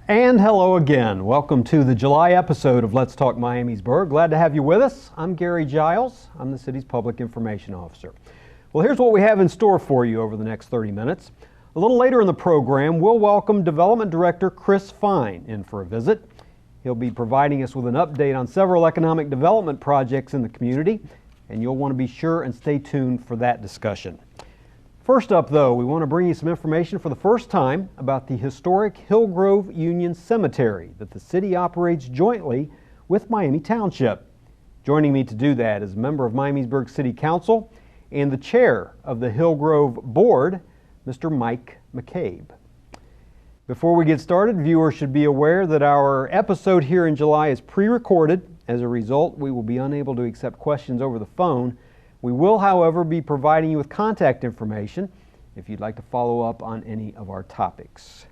And hello again. Welcome to the July episode of Let's Talk Miamisburg. Glad to have you with us. I'm Gary Giles. I'm the city's public information officer. Well, here's what we have in store for you over the next 30 minutes. A little later in the program, we'll welcome Development Director Chris Fine in for a visit. He'll be providing us with an update on several economic development projects in the community, and you'll want to be sure and stay tuned for that discussion. First up, though, we want to bring you some information for the first time about the historic Hillgrove Union Cemetery that the city operates jointly with Miami Township. Joining me to do that is a member of Miamisburg City Council and the chair of the Hillgrove Board, Mr. Mike McCabe. Before we get started, viewers should be aware that our episode here in July is pre-recorded. As a result, we will be unable to accept questions over the phone. We will, however, be providing you with contact information if you'd like to follow up on any of our topics.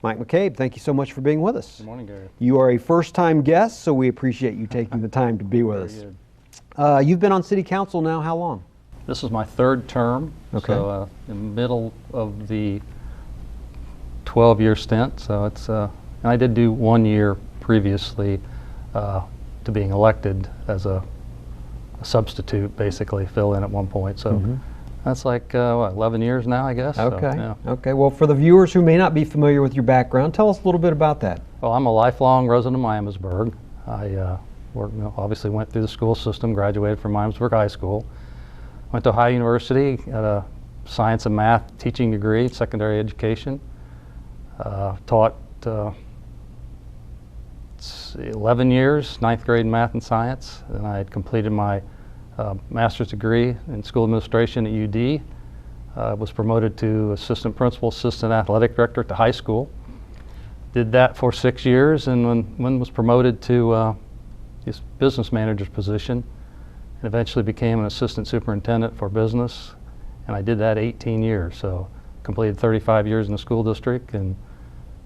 Mike McCabe, thank you so much for being with us. Good morning, Gary. You are a first-time guest, so we appreciate you taking the time to be with us. You've been on City Council now how long? This is my third term, Okay. So in the middle of the 12-year stint. So it's, and I did do 1 year previously to being elected as a substitute, basically fill in at one point. So that's like 11 years now, I guess. Okay. So, yeah. Okay. Well, for the viewers who may not be familiar with your background, tell us a little bit about that. Well, I'm a lifelong resident of Miamisburg. I obviously went through the school system, graduated from Miamisburg High School, went to Ohio University, got a science and math teaching degree, secondary education. Taught 11 years, ninth grade math and science, and I had completed my master's degree in school administration at UD. Was promoted to assistant principal, assistant athletic director at the high school. Did that for 6 years, and when was promoted to this business manager's position, and eventually became an assistant superintendent for business, and I did that 18 years, so completed 35 years in the school district, and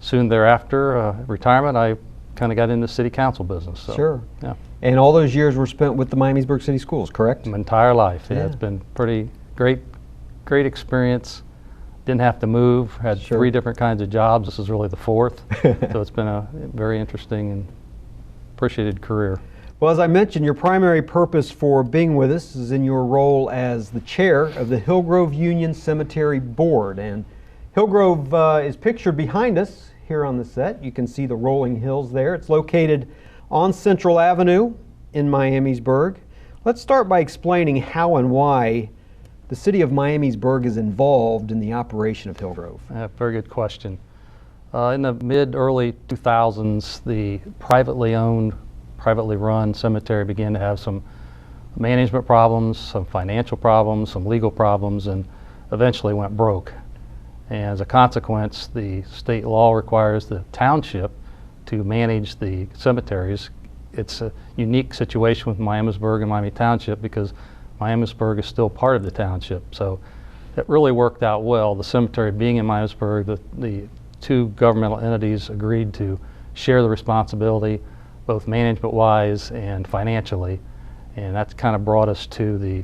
soon thereafter, retirement, I kind of got into city council business. So, Sure. Yeah. And all those years were spent with the Miamisburg City Schools, correct? My entire life. Yeah, Yeah. It's been pretty great experience. Didn't have to move. Had Sure. 3 different kinds of jobs. This is really the 4th. So it's been a very interesting and appreciated career. Well, as I mentioned, your primary purpose for being with us is in your role as the chair of the Hillgrove Union Cemetery Board. And Hillgrove is pictured behind us here on the set. You can see the rolling hills there. It's located on Central Avenue in Miamisburg. Let's start by explaining how and why the city of Miamisburg is involved in the operation of Hillgrove. Very good question. In the mid-early 2000s, the privately owned, privately run cemetery began to have some management problems, some financial problems, some legal problems, and eventually went broke. And as a consequence, the state law requires the township to manage the cemeteries. It's a unique situation with Miamisburg and Miami Township because Miamisburg is still part of the township. So it really worked out well. The cemetery being in Miamisburg, the 2 governmental entities agreed to share the responsibility, both management-wise and financially. And that's kind of brought us to the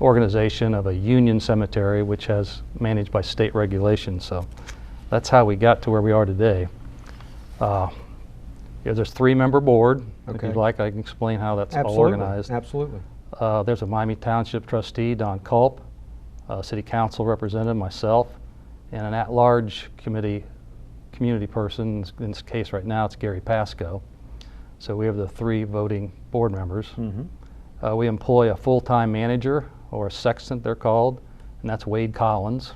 organization of a union cemetery, which has managed by state regulation. So that's how we got to where we are today. There's a 3-member board. If Okay. you'd like, I can explain how that's all Absolutely. organized. Absolutely. There's a Miami Township trustee, Don Culp, city council representative, myself, and an at-large community person. In this case right now, it's Gary Pasco. So we have the 3 voting board members. We employ a full-time manager, or a sextant they're called, and that's Wade Collins.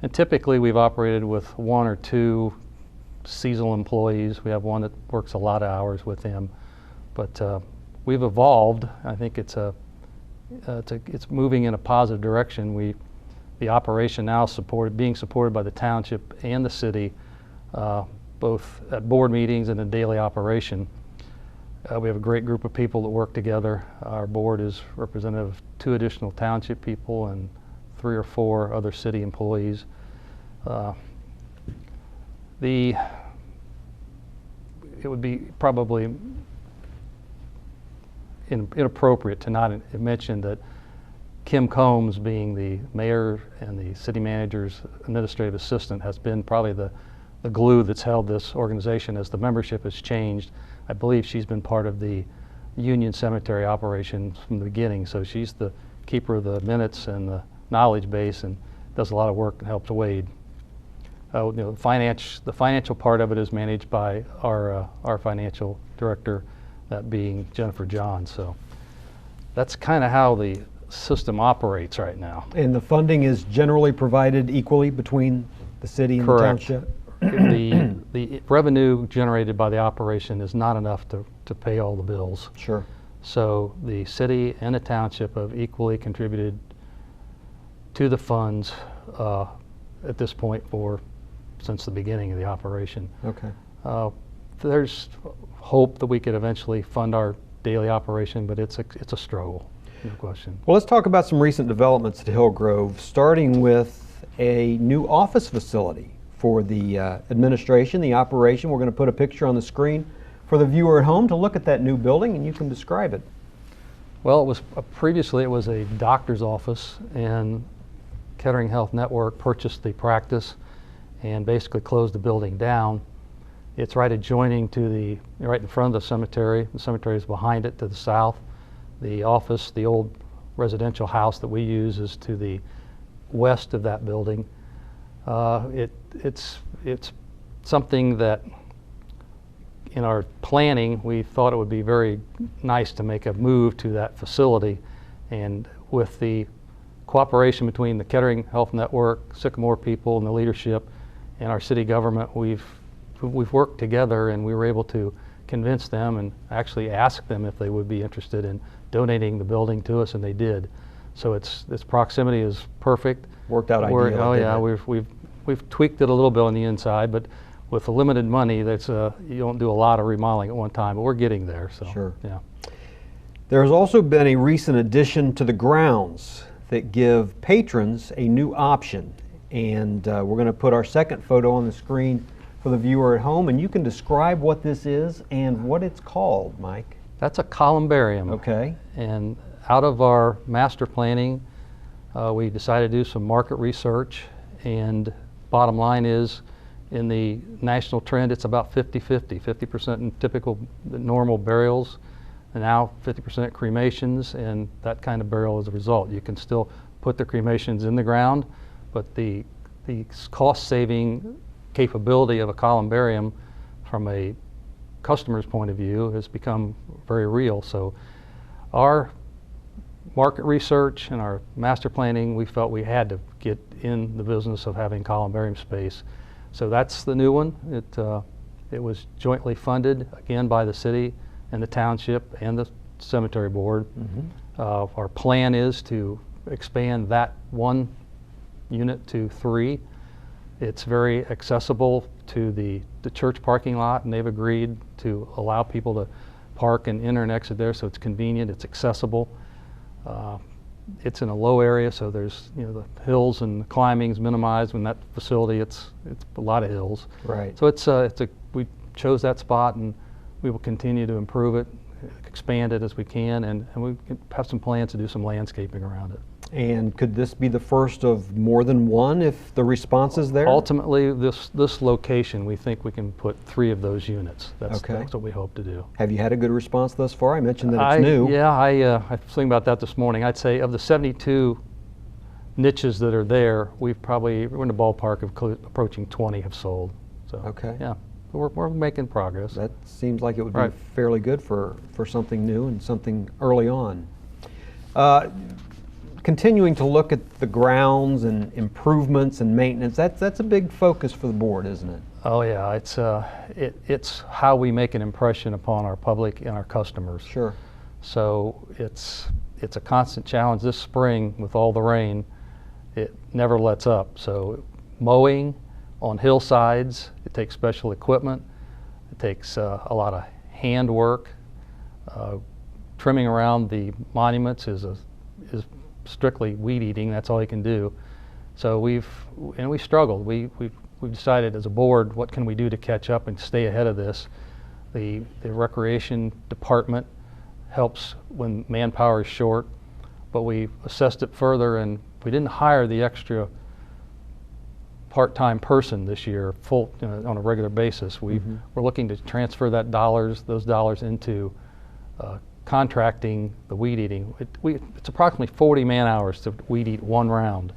And typically we've operated with 1 or 2 seasonal employees. We have one that works a lot of hours with him. But we've evolved. I think it's moving in a positive direction. The operation now being supported by the township and the city, both at board meetings and in daily operation. We have a great group of people that work together. Our board is representative of 2 additional township people and 3 or 4 other city employees. It would be probably inappropriate to not mention that Kim Combs, being the mayor and the city manager's administrative assistant, has been probably the the glue that's held this organization as the membership has changed. I believe she's been part of the Union Cemetery operation from the beginning, so she's the keeper of the minutes and the knowledge base and does a lot of work and helps Wade. The financial part of it is managed by our financial director, that being Jennifer Johns. So that's kind of how the system operates right now. And the funding is generally provided equally between the city and Correct. the township? The revenue generated by the operation is not enough to pay all the bills. Sure. So the city and the township have equally contributed to the funds at this point since the beginning of the operation. Okay. There's hope that we could eventually fund our daily operation, but it's a struggle, no question. Well, let's talk about some recent developments at Hillgrove, starting with a new office facility for the administration, the operation. We're going to put a picture on the screen for the viewer at home to look at that new building, and you can describe it. Well, it was previously it was a doctor's office, and Kettering Health Network purchased the practice and basically closed the building down. It's right adjoining to right in front of the cemetery. The cemetery is behind it to the south. The office, the old residential house that we use, is to the west of that building. It's something that in our planning we thought it would be very nice to make a move to that facility, and with the cooperation between the Kettering Health Network, Sycamore people, and the leadership, and our city government, we've worked together, and we were able to convince them and actually ask them if they would be interested in donating the building to us, and they did. So its proximity is perfect. Worked out ideal. Oh yeah, we've tweaked it a little bit on the inside, but with the limited money, you don't do a lot of remodeling at one time, but we're getting there. So sure. Yeah. There has also been a recent addition to the grounds that give patrons a new option, and we're going to put our second photo on the screen for the viewer at home, and you can describe what this is and what it's called, Mike. That's a columbarium. Okay. And out of our master planning, we decided to do some market research, and bottom line is, in the national trend, it's about 50-50, 50% in typical normal burials, and now 50% cremations, and that kind of burial as a result. You can still put the cremations in the ground, but the cost-saving capability of a columbarium from a customer's point of view has become very real. So our market research and our master planning, we felt we had to get in the business of having columbarium space. So that's the new one. It was jointly funded, again, by the city and the township and the cemetery board. Mm-hmm. Our plan is to expand that one unit to 3. It's very accessible to the church parking lot, and they've agreed to allow people to park and enter and exit there, so it's convenient, it's accessible. It's in a low area, so there's the hills and climbing's minimized. In that facility, it's a lot of hills. Right. So we chose that spot, and we will continue to improve it, expand it as we can, and we have some plans to do some landscaping around it. And could this be the first of more than one if the response is there? Ultimately, this location, we think we can put 3 of those units. That's what we hope to do. Have you had a good response thus far? I mentioned that it's new. Yeah, I was thinking about that this morning. I'd say of the 72 niches that are there, we're in the ballpark of approaching 20 have sold. So okay. Yeah, we're making progress. That seems like it would be fairly good for something new and something early on. Continuing to look at the grounds and improvements and maintenance, that's a big focus for the board, isn't it? Oh yeah, it's how we make an impression upon our public and our customers. Sure. So it's a constant challenge. This spring, with all the rain, it never lets up. So mowing on hillsides, it takes special equipment. It takes a lot of hand work. Trimming around the monuments is strictly weed eating. That's all you can do. So we've struggled. We've decided as a board, what can we do to catch up and stay ahead of this? The recreation department helps when manpower is short, but we assessed it further, and we didn't hire the extra part-time person this year, full on a regular basis. We're looking to transfer those dollars into contracting the weed eating. It's approximately 40 man-hours to weed eat one round,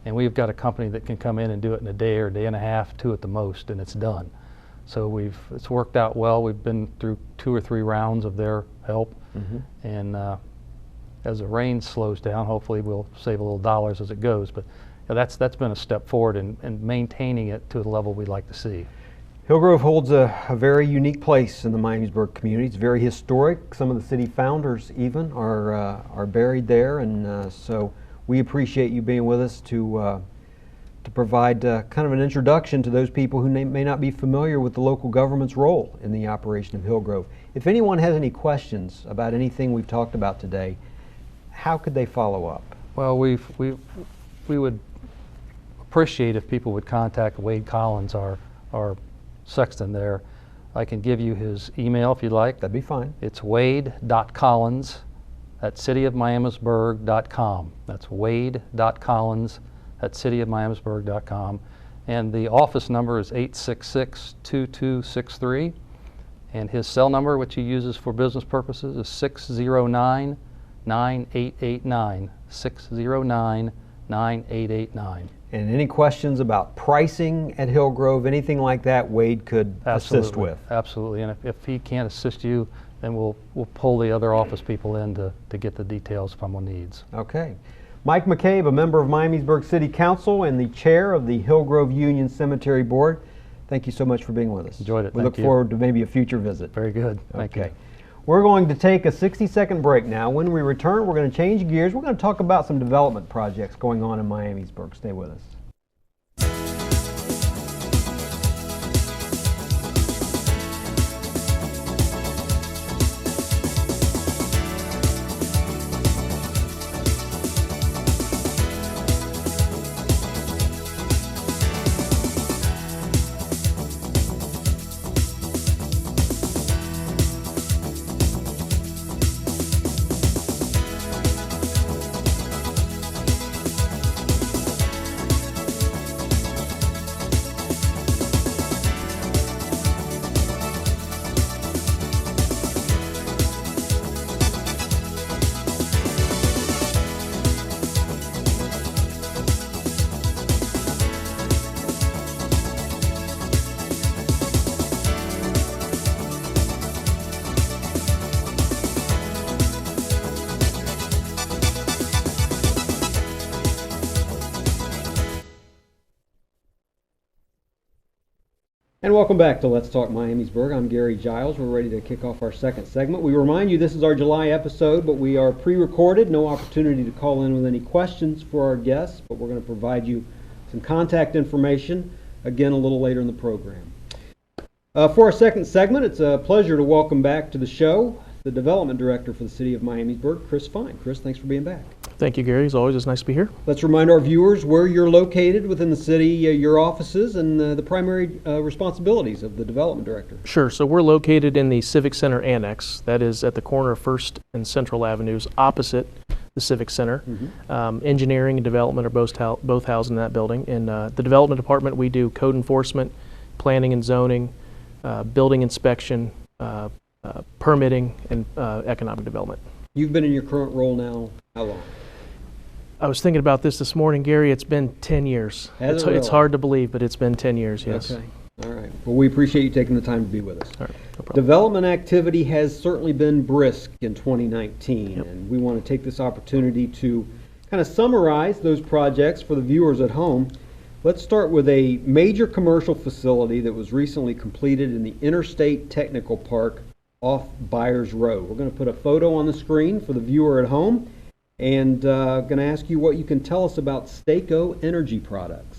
and we've got a company that can come in and do it in a day or a day and a half, two at the most, and it's done. So it's worked out well. We've been through 2 or 3 rounds of their help, and as the rain slows down, hopefully we'll save a little dollars as it goes. But that's been a step forward in maintaining it to the level we'd like to see. Hillgrove holds a very unique place in the Miamisburg community. It's very historic. Some of the city founders even are buried there, and so we appreciate you being with us to provide kind of an introduction to those people who may not be familiar with the local government's role in the operation of Hillgrove. If anyone has any questions about anything we've talked about today, how could they follow up? Well, we would appreciate if people would contact Wade Collins, our sexton there. I can give you his email if you'd like. That'd be fine. It's wade.collins@cityofmiamisburg.com. That's wade.collins@cityofmiamisburg.com. And the office number is 866-2263. And his cell number, which he uses for business purposes, is 609-9889. 609-9889. And any questions about pricing at Hillgrove, anything like that, Wade could assist with. Absolutely. And if he can't assist you, then we'll pull the other office people in to get the details if someone needs. Okay. Mike McCabe, a member of Miamisburg City Council and the chair of the Hillgrove Union Cemetery Board, thank you so much for being with us. Enjoyed it. We look forward to maybe a future visit. Very good. Thank you. We're going to take a 60-second break now. When we return, we're going to change gears. We're going to talk about some development projects going on in Miamisburg. Stay with us. And welcome back to Let's Talk Miamisburg. I'm Gary Giles. We're ready to kick off our second segment. We remind you this is our July episode, but we are pre-recorded. No opportunity to call in with any questions for our guests, but we're going to provide you some contact information, again, a little later in the program. For our second segment, it's a pleasure to welcome back to the show the Development Director for the City of Miamisburg, Chris Fine. Chris, thanks for being back. Thank you, Gary. As always, it's nice to be here. Let's remind our viewers where you're located within the city, your offices, and the primary responsibilities of the Development Director. Sure. So we're located in the Civic Center Annex. That is at the corner of First and Central Avenues, opposite the Civic Center. Engineering and development are both housed in that building. In the Development Department, we do code enforcement, planning and zoning, building inspection, permitting, and economic development. You've been in your current role now how long? I was thinking about this morning, Gary. It's been 10 years. It's hard to believe, but it's been 10 years, yes. Okay. All right. Well, we appreciate you taking the time to be with us. All right. No problem. Development activity has certainly been brisk in 2019, Yep. and we want to take this opportunity to kind of summarize those projects for the viewers at home. Let's start with a major commercial facility that was recently completed in the Interstate Technical Park off Byers Road. We're going to put a photo on the screen for the viewer at home, and going to ask you what you can tell us about Staco Energy Products.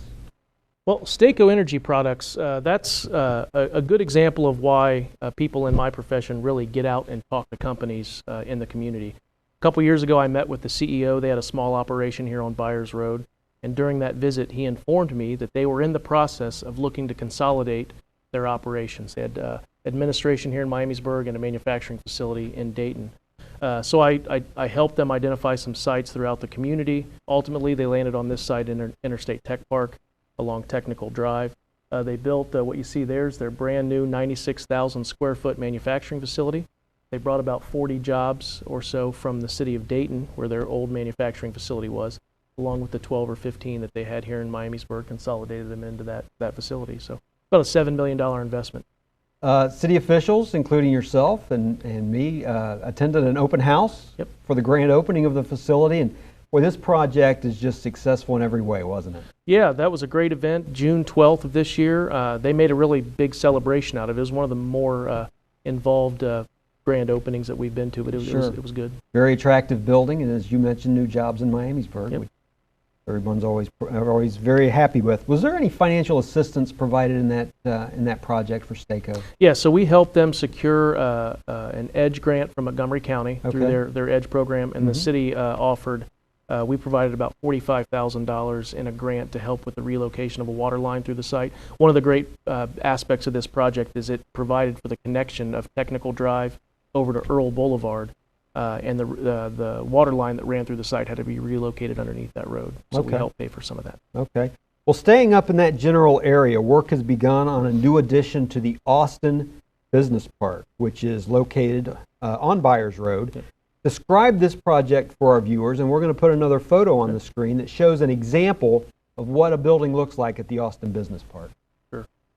Well, Staco Energy Products, that's a good example of why people in my profession really get out and talk to companies in the community. A couple years ago, I met with the CEO. They had a small operation here on Byers Road, and during that visit, he informed me that they were in the process of looking to consolidate their operations. They had administration here in Miamisburg and a manufacturing facility in Dayton. So I helped them identify some sites throughout the community. Ultimately, they landed on this site in Interstate Tech Park. along Technical Drive. They built what you see there is their brand new 96,000 square foot manufacturing facility. They brought about 40 jobs or so from the city of Dayton, where their old manufacturing facility was, along with the 12 or 15 that they had here in Miamisburg, consolidated them into that facility. So about a $7 million investment. City officials, including yourself and me, attended an open house for the grand opening of the facility. And boy, this project is just successful in every way, wasn't it? Yeah, that was a great event. June 12th of this year, they made a really big celebration out of it. It was one of the more involved grand openings that we've been to, but it was good. Very attractive building, and as you mentioned, new jobs in Miamisburg, which everyone's always very happy with. Was there any financial assistance provided in that project for Staco? Yeah, so we helped them secure an EDGE grant from Montgomery County through their EDGE program, and the city offered. We provided about $45,000 in a grant to help with the relocation of a water line through the site. One of the great aspects of this project is it provided for the connection of Technical Drive over to Earl Boulevard, and the water line that ran through the site had to be relocated underneath that road. So we helped pay for some of that. Okay. Well, staying up in that general area, work has begun on a new addition to the Austin Business Park, which is located on Byers Road. Describe this project for our viewers, and we're going to put another photo on the screen that shows an example of what a building looks like at the Austin Business Park.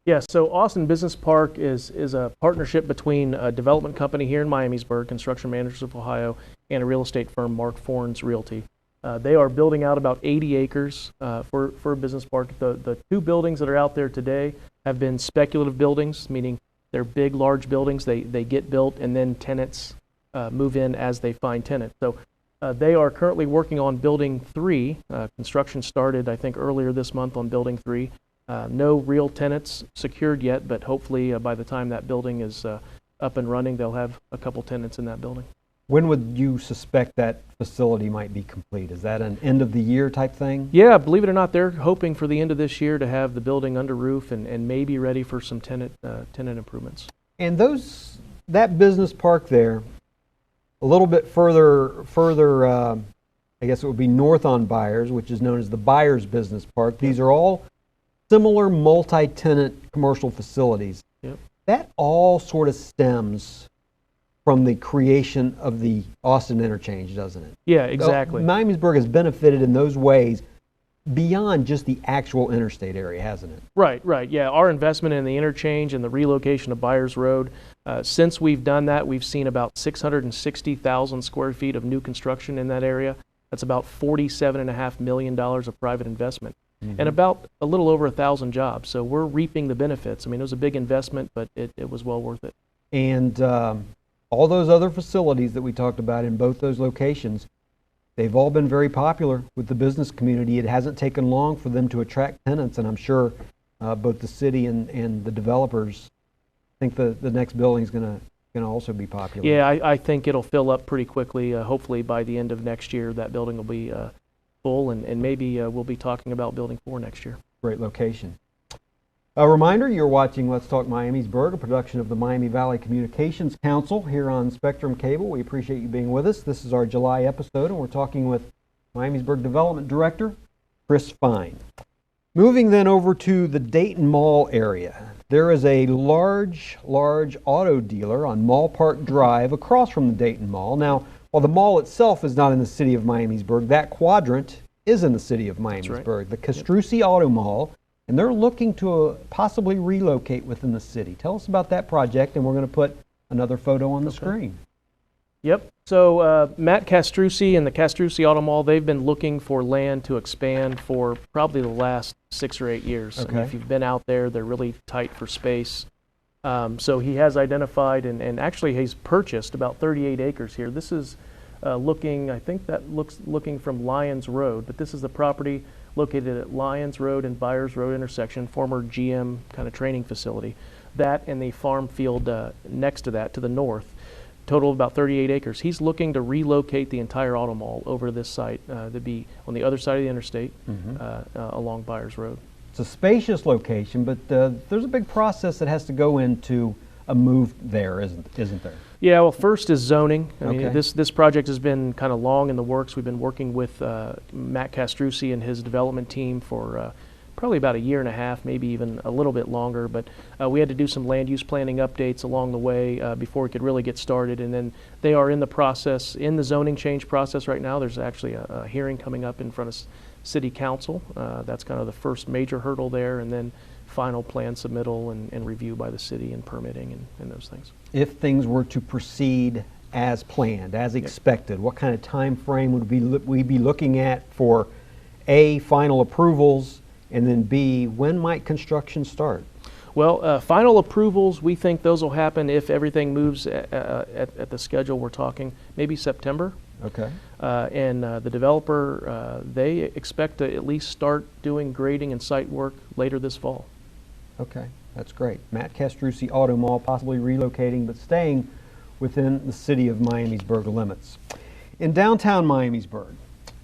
Yeah, so Austin Business Park is a partnership between a development company here in Miamisburg, Construction Managers of Ohio, and a real estate firm, Mark Fornes Realty. They are building out about 80 acres for a business park. The two buildings that are out there today have been speculative buildings, meaning they're big, large buildings. They get built, and then tenants move in as they find tenants. So they are currently working on Building 3. Construction started, I think, earlier this month on Building 3. No real tenants secured yet, but hopefully by the time that building is up and running, they'll have a couple tenants in that building. When would you suspect that facility might be complete? Is that an end of the year type thing? Yeah, believe it or not, they're hoping for the end of this year to have the building under roof and maybe ready for some tenant improvements. And that business park there, a little bit further, I guess it would be north on Byers, which is known as the Byers Business Park. These are all similar multi-tenant commercial facilities. That all sort of stems from the creation of the Austin Interchange, doesn't it? Yeah, exactly. So Miamisburg has benefited in those ways beyond just the actual interstate area, hasn't it? Right. Yeah, our investment in the interchange and the relocation of Byers Road, since we've done that, we've seen about 660,000 square feet of new construction in that area. That's about $47.5 million of private investment. And about a little over 1,000 jobs. So we're reaping the benefits. I mean, it was a big investment, but it was well worth it. And all those other facilities that we talked about in both those locations, they've all been very popular with the business community. It hasn't taken long for them to attract tenants, and I'm sure both the city and the developers think the next building is going to also be popular. Yeah, I think it'll fill up pretty quickly. Hopefully by the end of next year, that building will be full, and maybe we'll be talking about Building 4 next year. Great location. A reminder, you're watching Let's Talk Miamisburg, a production of the Miami Valley Communications Council here on Spectrum Cable. We appreciate you being with us. This is our July episode, and we're talking with Miamisburg Development Director, Chris Fine. Moving then over to the Dayton Mall area. There is a large auto dealer on Mall Park Drive across from the Dayton Mall. Now, while the mall itself is not in the city of Miamisburg, that quadrant is in the city of Miamisburg, right. The Castrucci Auto Mall, and they're looking to possibly relocate within the city. Tell us about that project, and we're going to put another photo on the screen. Yep. So Matt Castrucci and the Castrucci Auto Mall, they've been looking for land to expand for probably the last 6 or 8 years. Okay. I mean, if you've been out there, they're really tight for space. So he has identified and actually he's purchased about 38 acres here. This is looking, I think that looking from Lyons Road, but this is the property located at Lyons Road and Byers Road intersection, former GM kind of training facility. That and the farm field next to that to the north, total of about 38 acres. He's looking to relocate the entire auto mall over this site to be on the other side of the interstate along Byers Road. It's a spacious location, but there's a big process that has to go into a move there, isn't there? Yeah, well, first is zoning. I Okay. mean, this project has been kind of long in the works. We've been working with Matt Castrucci and his development team for probably about a year and a half, maybe even a little bit longer. But we had to do some land use planning updates along the way before we could really get started. And then they are in the process, in the zoning change process right now. There's actually a hearing coming up in front of City Council. That's kind of the first major hurdle there, and then final plan submittal and review by the city and permitting and those things. If things were to proceed as planned, as expected, what kind of time frame would we be looking at for A, final approvals, and then B, when might construction start? Well, final approvals, we think those will happen if everything moves at the schedule we're talking, maybe September. Okay. And the developer, they expect to at least start doing grading and site work later this fall. Okay, that's great. Matt Castrucci Auto Mall possibly relocating but staying within the city of Miamisburg limits. In downtown Miamisburg,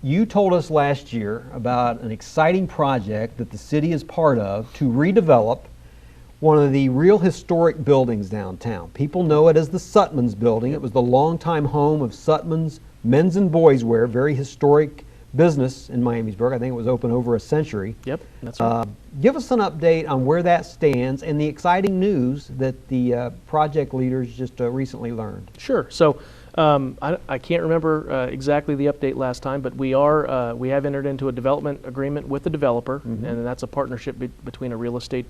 you told us last year about an exciting project that the city is part of to redevelop one of the real historic buildings downtown. People know it as the Sutman's Building. It was the longtime home of Sutman's Men's and Boys Wear, very historic business in Miamisburg. I think it was open over a century. Yep, that's right. Give us an update on where that stands and the exciting news that the project leaders just recently learned. Sure. So I can't remember exactly the update last time, but we have entered into a development agreement with the developer, and that's a partnership between a real estate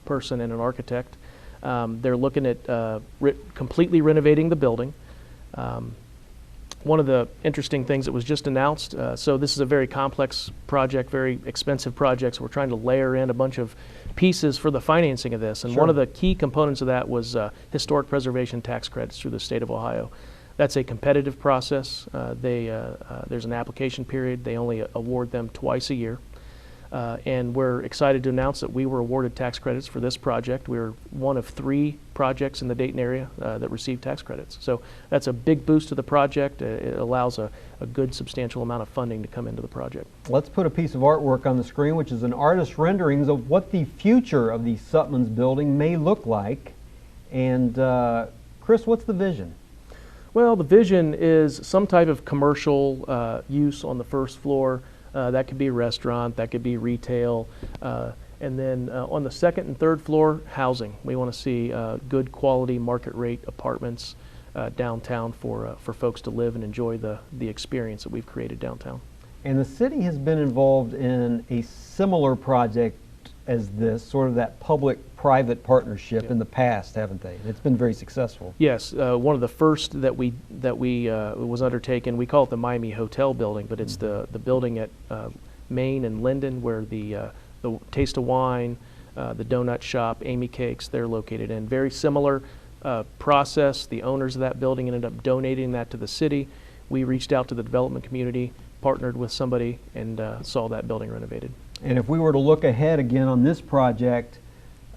person and an architect. They're looking at completely renovating the building. One of the interesting things that was just announced, so this is a very complex project, very expensive project, so we're trying to layer in a bunch of pieces for the financing of this. And one of the key components of that was historic preservation tax credits through the state of Ohio. That's a competitive process. There's an application period. They only award them twice a year. And we're excited to announce that we were awarded tax credits for this project. We're one of 3 projects in the Dayton area that received tax credits. So that's a big boost to the project. It allows a good substantial amount of funding to come into the project. Let's put a piece of artwork on the screen, which is an artist's renderings of what the future of the Sutman's Building may look like. And Chris, what's the vision? Well, the vision is some type of commercial use on the first floor. That could be a restaurant, that could be retail, and then on the second and third floor, housing. We want to see good quality market rate apartments downtown for folks to live and enjoy the experience that we've created downtown. And the city has been involved in a similar project as this, sort of that public-private partnership in the past, haven't they? And it's been very successful. Yes, one of the first that we was undertaken, we call it the Miami Hotel Building, but it's the building at Main and Linden where the Taste of Wine, the donut shop, Amy Cakes, they're located in. Very similar process. The owners of that building ended up donating that to the city. We reached out to the development community, partnered with somebody, and saw that building renovated. And if we were to look ahead again on this project,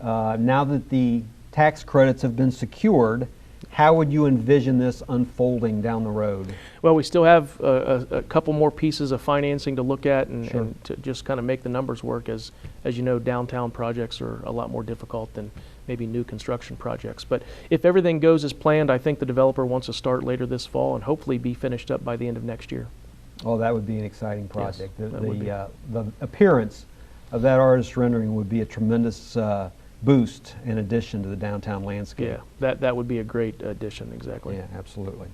now that the tax credits have been secured, how would you envision this unfolding down the road? Well, we still have a couple more pieces of financing to look at and to just kind of make the numbers work. As you know, downtown projects are a lot more difficult than maybe new construction projects. But if everything goes as planned, I think the developer wants to start later this fall and hopefully be finished up by the end of next year. Oh, that would be an exciting project. Yes, the appearance of that artist rendering would be a tremendous boost in addition to the downtown landscape. Yeah, that would be a great addition, exactly. Yeah, absolutely.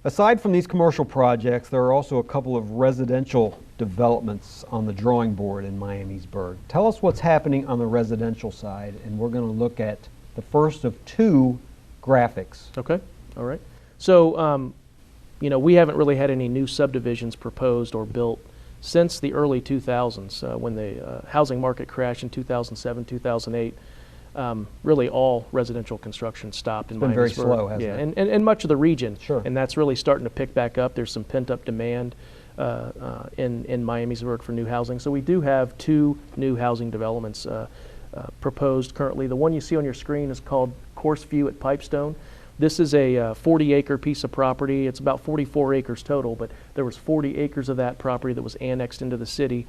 Aside from these commercial projects, there are also a couple of residential developments on the drawing board in Miamisburg. Tell us what's happening on the residential side, and we're going to look at the first of 2 graphics. Okay, all right. So, you know, we haven't really had any new subdivisions proposed or built since the early 2000s, when the housing market crashed in 2007, 2008. Really all residential construction stopped in Miamisburg. It's been very slow, hasn't it? And much of the region. Sure. And that's really starting to pick back up. There's some pent-up demand in Miamisburg for new housing. So we do have 2 new housing developments proposed currently. The one you see on your screen is called Course View at Pipestone. This is a 40-acre piece of property. It's about 44 acres total, but there was 40 acres of that property that was annexed into the city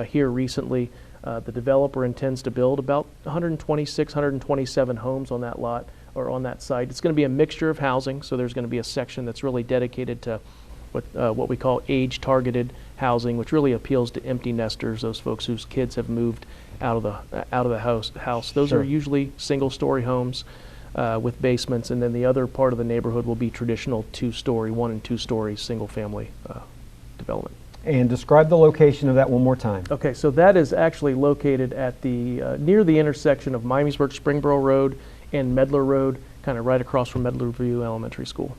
here recently. The developer intends to build about 126, 127 homes on that lot or on that site. It's going to be a mixture of housing, so there's going to be a section that's really dedicated to what we call age-targeted housing, which really appeals to empty nesters, those folks whose kids have moved out of the house. Those Sure. are usually single-story homes with basements, and then the other part of the neighborhood will be traditional two-story, 1 and 2 story single-family development. And describe the location of that one more time. Okay, so that is actually located at the near the intersection of Miamisburg Springboro Road and Medler Road, kind of right across from Medler View Elementary School.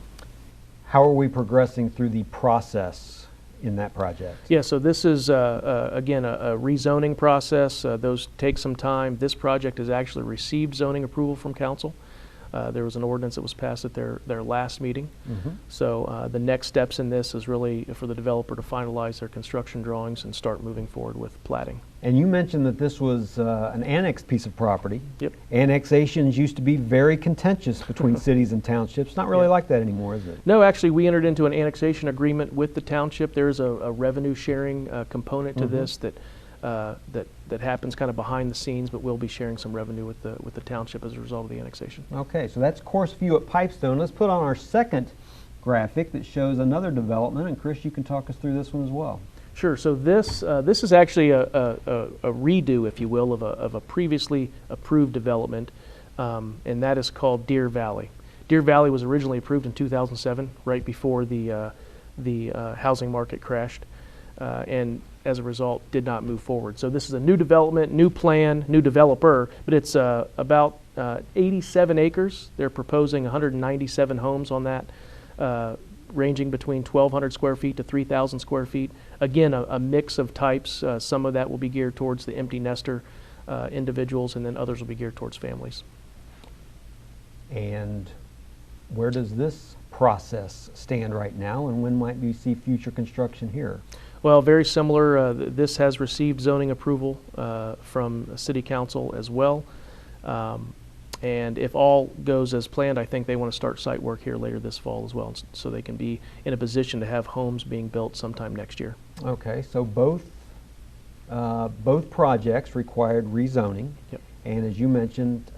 How are we progressing through the process in that project? Yeah, so this is, again, a rezoning process. Those take some time. This project has actually received zoning approval from council. There was an ordinance that was passed at their last meeting. So the next steps in this is really for the developer to finalize their construction drawings and start moving forward with platting. And you mentioned that this was an annexed piece of property. Yep. Annexations used to be very contentious between cities and townships. Not really like that anymore, is it? No, actually, we entered into an annexation agreement with the township. There's a revenue sharing component to this that happens kind of behind the scenes, but we'll be sharing some revenue with the township as a result of the annexation. Okay, so that's course view at Pipestone. Let's put on our second graphic that shows another development, and Chris, you can talk us through this one as well. Sure. So this is actually a redo, if you will, of a previously approved development, and that is called Deer Valley. Deer Valley was originally approved in 2007, right before the housing market crashed, and as a result did not move forward. So this is a new development, new plan, new developer, but it's about 87 acres. They're proposing 197 homes on that, ranging between 1,200 square feet to 3,000 square feet. Again, a mix of types. Some of that will be geared towards the empty nester individuals, and then others will be geared towards families. And where does this process stand right now, and when might we see future construction here? Well, very similar. This has received zoning approval from City Council as well. And if all goes as planned, I think they want to start site work here later this fall as well, so they can be in a position to have homes being built sometime next year. Okay, so both projects required rezoning. Yep. And as you mentioned,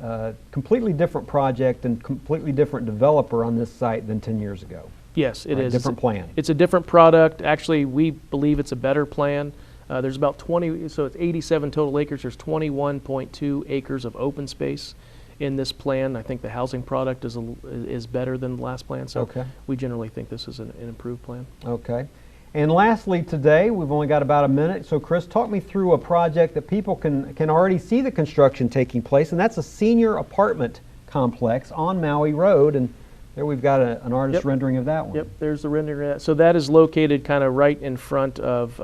completely different project and completely different developer on this site than 10 years ago. Yes, it Right, is. different plan. It's a different product. Actually, we believe it's a better plan. There's about 20, so it's 87 total acres. There's 21.2 acres of open space in this plan. I think the housing product is better than the last plan. So Okay. we generally think this is an improved plan. Okay. And lastly today, we've only got about a minute, so Chris, talk me through a project that people can already see the construction taking place, and that's a senior apartment complex on Maui Road, and there we've got an artist rendering of that one. Yep, there's the rendering of that. So that is located kind of right in front of,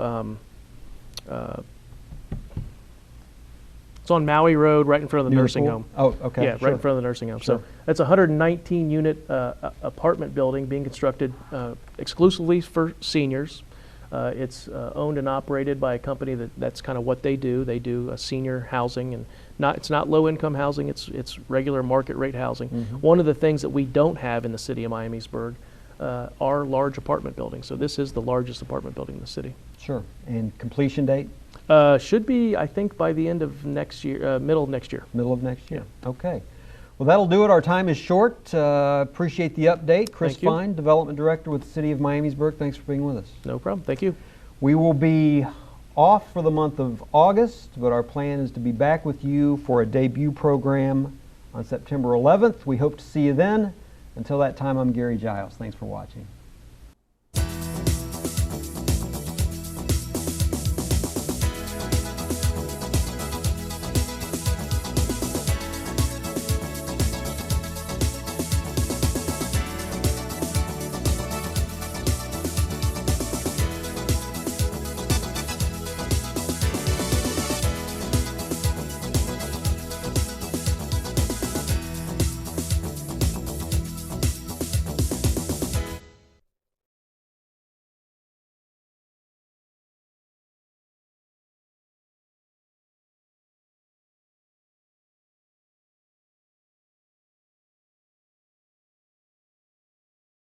it's on Maui Road, right in front of the Near nursing pool? home. Oh, okay. Yeah, sure. right in front of the nursing home. Sure. So that's a 119-unit apartment building being constructed exclusively for seniors. It's owned and operated by a company that's kind of what they do. They do senior housing, and it's not low-income housing. It's regular market rate housing. One of the things that we don't have in the city of Miamisburg are large apartment buildings. So this is the largest apartment building in the city. Sure. And completion date? Should be, I think, by the end of next year, middle of next year. Middle of next year. Okay. Well, that'll do it. Our time is short. Appreciate the update. Chris Thank you. Fine, Development Director with the City of Miamisburg. Thanks for being with us. No problem. Thank you. We will be off for the month of August, but our plan is to be back with you for a debut program on September 11th. We hope to see you then. Until that time, I'm Gary Giles. Thanks for watching.